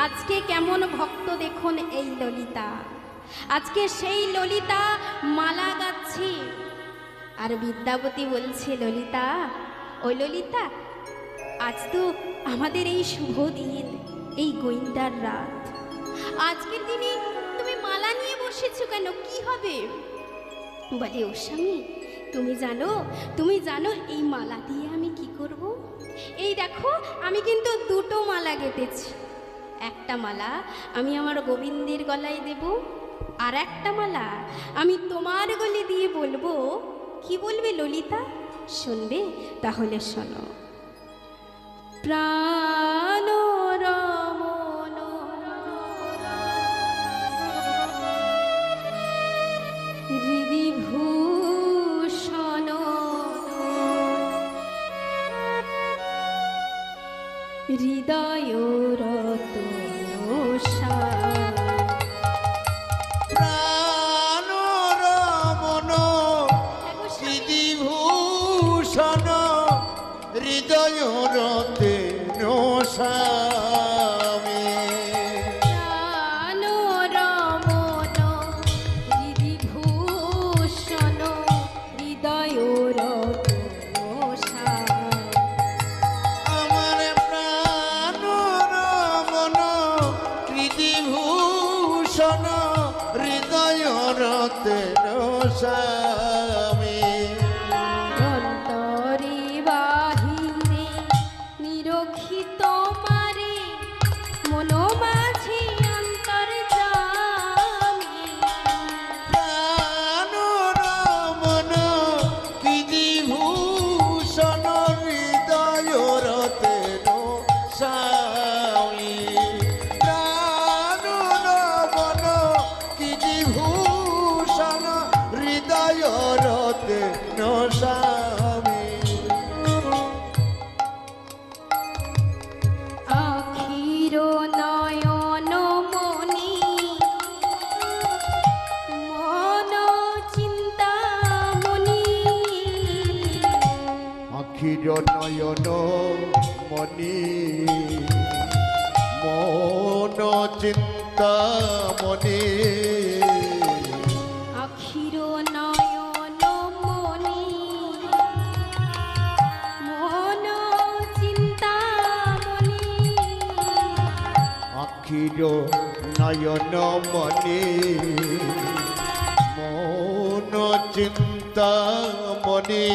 আজকে কেমন ভক্ত দেখুন এই ললিতা। আজকে সেই ললিতা মালা গাচ্ছে। আর বিদ্যাপতি বলছে, ললিতা, ওই ললিতা, আজ তো আমাদের এই শুভ দিন, এই গোয়েন্দার রাত। আজকের দিনে তুমি মালা নিয়ে বসেছো কেন? কি হবে? বলে, ও স্বামী, তুমি জানো এই মালা দিয়ে আমি কি করব? এই দেখো, আমি কিন্তু দুটো মালা গেঁথেছি। একটা মালা আমি আমার গোবিন্দের গলায় দেব, আর একটা মালা আমি তোমার গলে দিয়ে বলবো। কি বলবে ললিতা? শুনবে? তাহলে শোনো। প্রাণ রমণ হৃদিভূষণ হৃদয় রতনসা প্রাণ রমণ হৃদিভূষণ হৃদয় রতনসা অন্তরে বাহিরে নিরখিত মারে মন মাঝে অন্তর্যামী। প্রাণ রমণ হৃদিভূষণ হৃদয় রতনসামী। প্রাণ রমণ হৃদিভূষণ হৃদয় রতনসামী। আখির নয়ন মনি মন চিন্তামণি। আখির নয়ন মনি মন চিন্তামণি। আখির নয়ন মনি মন চিন্তামণি। আখির নয়ন মনি মন চিন্তামণি।